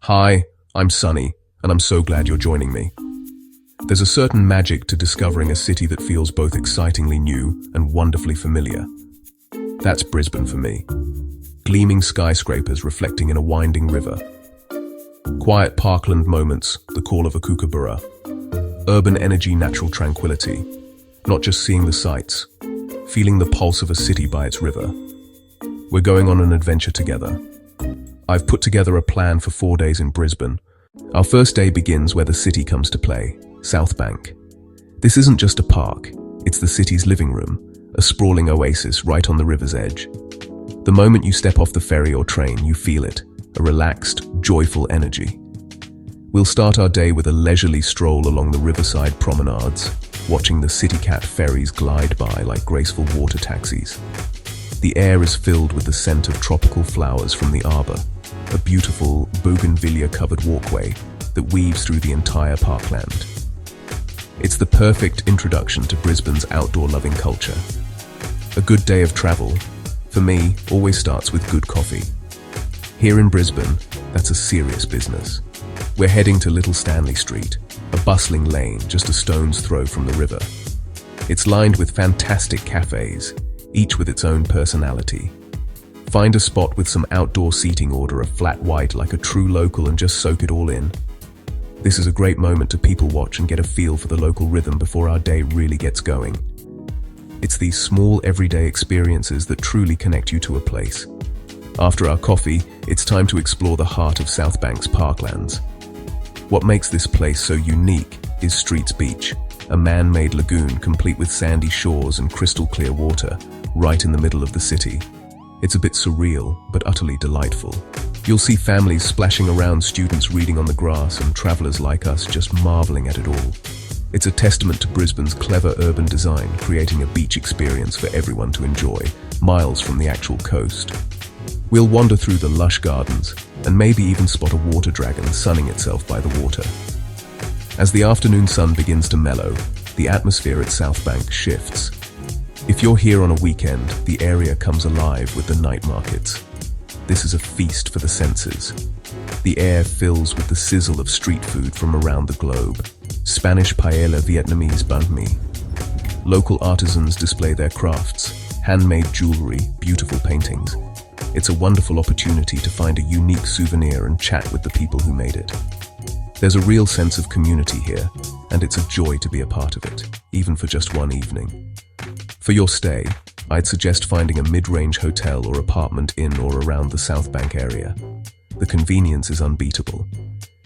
Hi, I'm Sunny, and I'm so glad you're joining me. There's a certain magic to discovering a city that feels both excitingly new and wonderfully familiar. That's Brisbane for me. Gleaming skyscrapers reflecting in a winding river. Quiet parkland moments, the call of a kookaburra. Urban energy, natural tranquility. Not just seeing the sights, feeling the pulse of a city by its river. We're going on an adventure together. I've put together a plan for 4 days in Brisbane. Our first day begins where the city comes to play, South Bank. This isn't just a park, it's the city's living room, a sprawling oasis right on the river's edge. The moment you step off the ferry or train, you feel it, a relaxed, joyful energy. We'll start our day with a leisurely stroll along the riverside promenades, watching the city cat ferries glide by like graceful water taxis. The air is filled with the scent of tropical flowers from the arbor, a beautiful bougainvillea-covered walkway that weaves through the entire parkland. It's the perfect introduction to Brisbane's outdoor-loving culture. A good day of travel, for me, always starts with good coffee. Here in Brisbane, that's a serious business. We're heading to Little Stanley Street, a bustling lane just a stone's throw from the river. It's lined with fantastic cafes, each with its own personality. Find a spot with some outdoor seating, order a flat white like a true local and just soak it all in. This is a great moment to people watch and get a feel for the local rhythm before our day really gets going. It's these small everyday experiences that truly connect you to a place. After our coffee, it's time to explore the heart of South Bank's parklands. What makes this place so unique is Streets Beach, a man-made lagoon complete with sandy shores and crystal clear water, right in the middle of the city. It's a bit surreal, but utterly delightful. You'll see families splashing around, students reading on the grass, and travelers like us just marveling at it all. It's a testament to Brisbane's clever urban design, creating a beach experience for everyone to enjoy, miles from the actual coast. We'll wander through the lush gardens, and maybe even spot a water dragon sunning itself by the water. As the afternoon sun begins to mellow, the atmosphere at South Bank shifts. If you're here on a weekend, the area comes alive with the night markets. This is a feast for the senses. The air fills with the sizzle of street food from around the globe. Spanish paella, Vietnamese banh mi. Local artisans display their crafts, handmade jewelry, beautiful paintings. It's a wonderful opportunity to find a unique souvenir and chat with the people who made it. There's a real sense of community here, and it's a joy to be a part of it, even for just one evening. For your stay, I'd suggest finding a mid-range hotel or apartment in or around the South Bank area. The convenience is unbeatable.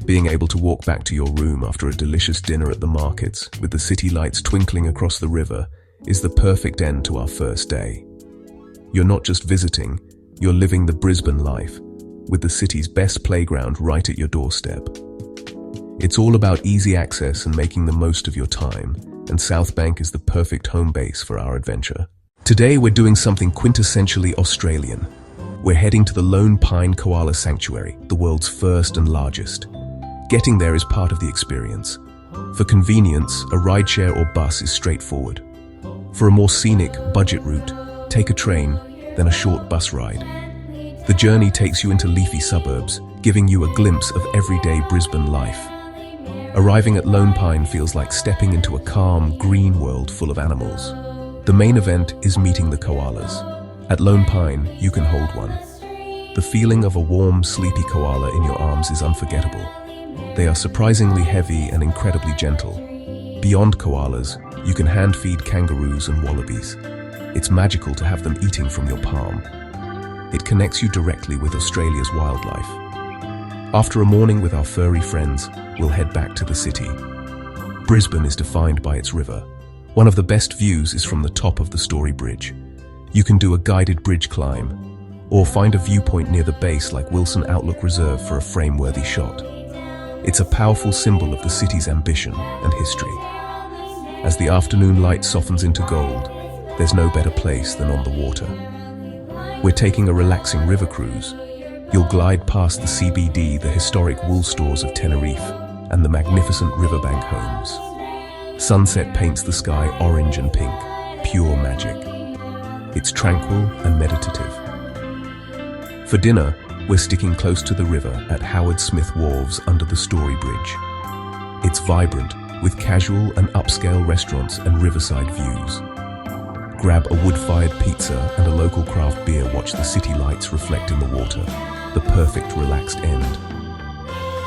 Being able to walk back to your room after a delicious dinner at the markets, with the city lights twinkling across the river, is the perfect end to our first day. You're not just visiting, you're living the Brisbane life, with the city's best playground right at your doorstep. It's all about easy access and making the most of your time, and South Bank is the perfect home base for our adventure. Today we're doing something quintessentially Australian. We're heading to the Lone Pine Koala Sanctuary, the world's first and largest. Getting there is part of the experience. For convenience, a rideshare or bus is straightforward. For a more scenic, budget route, take a train, then a short bus ride. The journey takes you into leafy suburbs, giving you a glimpse of everyday Brisbane life. Arriving at Lone Pine feels like stepping into a calm, green world full of animals. The main event is meeting the koalas. At Lone Pine, you can hold one. The feeling of a warm, sleepy koala in your arms is unforgettable. They are surprisingly heavy and incredibly gentle. Beyond koalas, you can hand-feed kangaroos and wallabies. It's magical to have them eating from your palm. It connects you directly with Australia's wildlife. After a morning with our furry friends, we'll head back to the city. Brisbane is defined by its river. One of the best views is from the top of the Story Bridge. You can do a guided bridge climb, or find a viewpoint near the base like Wilson Outlook Reserve for a frame-worthy shot. It's a powerful symbol of the city's ambition and history. As the afternoon light softens into gold, there's no better place than on the water. We're taking a relaxing river cruise. You'll glide past the CBD, the historic wool stores of Tenerife, and the magnificent riverbank homes. Sunset paints the sky orange and pink, pure magic. It's tranquil and meditative. For dinner, We're sticking close to the river at Howard Smith Wharves under the Story Bridge. It's vibrant, with casual and upscale restaurants and riverside views. Grab a wood-fired pizza and a local craft beer. Watch the city lights reflect in the water. The perfect relaxed end.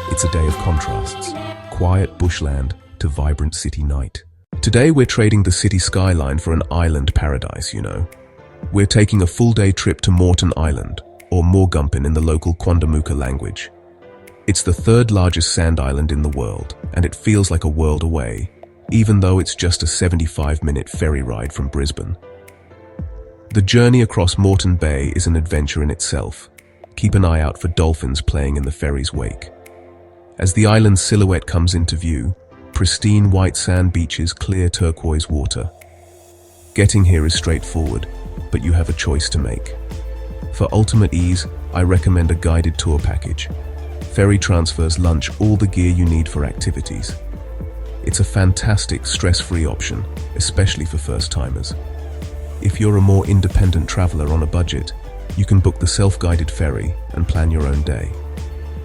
It's a day of contrasts. Quiet bushland to vibrant city night. Today we're trading the city skyline for an island paradise, you know. We're taking a full-day trip to Moreton Island, or Morgumpin in the local Quandamooka language. It's the third largest sand island in the world, and it feels like a world away, even though it's just a 75-minute ferry ride from Brisbane. The journey across Moreton Bay is an adventure in itself. Keep an eye out for dolphins playing in the ferry's wake. As the island's silhouette comes into view, pristine white sand beaches, clear turquoise water. Getting here is straightforward, but you have a choice to make. For ultimate ease, I recommend a guided tour package. Ferry transfers, lunch, all the gear you need for activities. It's a fantastic, stress-free option, especially for first-timers. If you're a more independent traveler on a budget, you can book the self-guided ferry and plan your own day.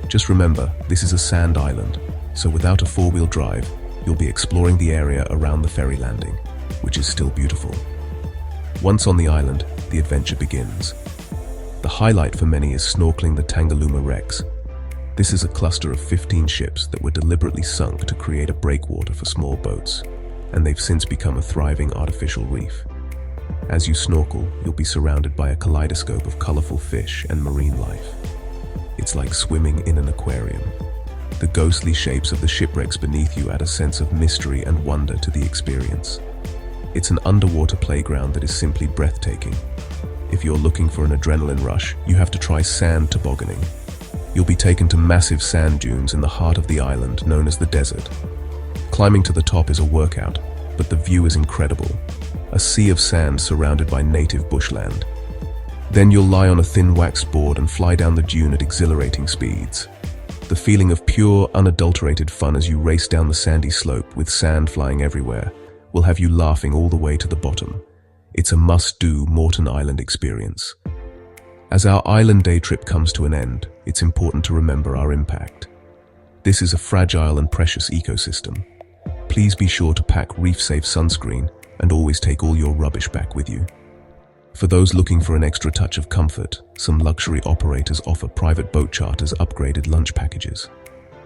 Just remember, this is a sand island, so without a four-wheel drive, you'll be exploring the area around the ferry landing, which is still beautiful. Once on the island, the adventure begins. The highlight for many is snorkeling the Tangalooma wrecks. This is a cluster of 15 ships that were deliberately sunk to create a breakwater for small boats, and they've since become a thriving artificial reef. As you snorkel, you'll be surrounded by a kaleidoscope of colorful fish and marine life. It's like swimming in an aquarium. The ghostly shapes of the shipwrecks beneath you add a sense of mystery and wonder to the experience. It's an underwater playground that is simply breathtaking. If you're looking for an adrenaline rush, you have to try sand tobogganing. You'll be taken to massive sand dunes in the heart of the island, known as the desert. Climbing to the top is a workout, but the view is incredible. A sea of sand surrounded by native bushland. Then you'll lie on a thin waxed board and fly down the dune at exhilarating speeds. The feeling of pure, unadulterated fun as you race down the sandy slope with sand flying everywhere will have you laughing all the way to the bottom. It's a must-do Moreton Island experience. As our island day trip comes to an end, it's important to remember our impact. This is a fragile and precious ecosystem. Please be sure to pack reef-safe sunscreen and always take all your rubbish back with you. For those looking for an extra touch of comfort, some luxury operators offer private boat charters, upgraded lunch packages.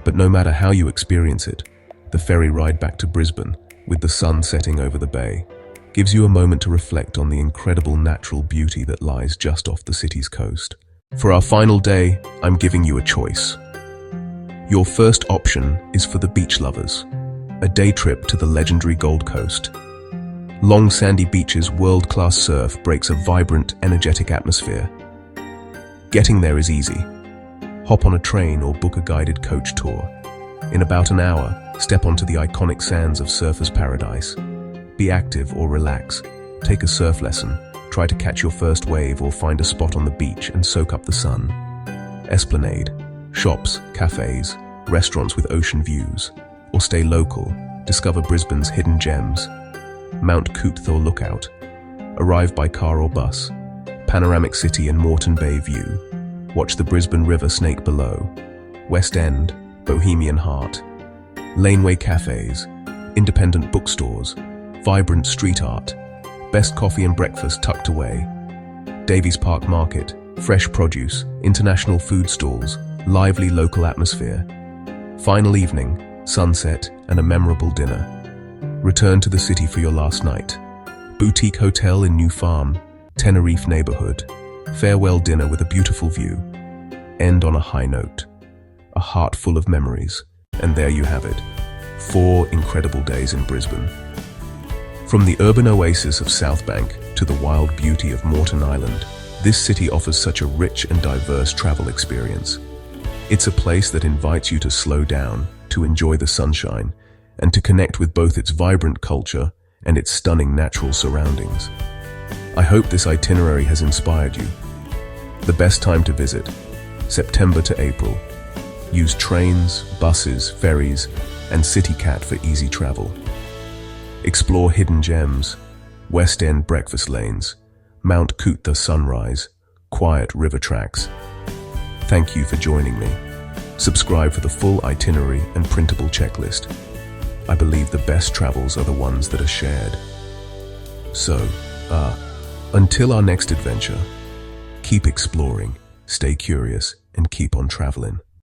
But no matter how you experience it, the ferry ride back to Brisbane, with the sun setting over the bay, gives you a moment to reflect on the incredible natural beauty that lies just off the city's coast. For our final day, I'm giving you a choice. Your first option is for the beach lovers, a day trip to the legendary Gold Coast. Long sandy beaches, world-class surf breaks a vibrant, energetic atmosphere. Getting there is easy. Hop on a train or book a guided coach tour. In about an hour, step onto the iconic sands of Surfer's Paradise. Be active or relax. Take a surf lesson, try to catch your first wave, or find a spot on the beach and soak up the sun. Esplanade, shops, cafes, restaurants with ocean views. Or stay local, discover Brisbane's hidden gems. Mount Coot-Thor Lookout. Arrive by car or bus. Panoramic City and Moreton Bay view. Watch the Brisbane River snake below. West End, Bohemian Heart. Laneway cafes, independent bookstores, vibrant street art, best coffee and breakfast tucked away. Davies Park Market, fresh produce, international food stalls, lively local atmosphere. Final evening, sunset and a memorable dinner. Return to the city for your last night. Boutique hotel in New Farm, Tenerife neighborhood. Farewell dinner with a beautiful view. End on a high note. A heart full of memories. And there you have it. 4 incredible days in Brisbane. From the urban oasis of South Bank to the wild beauty of Moreton Island, this city offers such a rich and diverse travel experience. It's a place that invites you to slow down, to enjoy the sunshine, and to connect with both its vibrant culture and its stunning natural surroundings. I hope this itinerary has inspired you. The best time to visit, September to April. Use trains, buses, ferries, and CityCat for easy travel. Explore hidden gems, West End breakfast lanes, Mount Coot-Thor sunrise, quiet river tracks. Thank you for joining me. Subscribe for the full itinerary and printable checklist. I believe the best travels are the ones that are shared. So, until our next adventure, keep exploring, stay curious, and keep on traveling.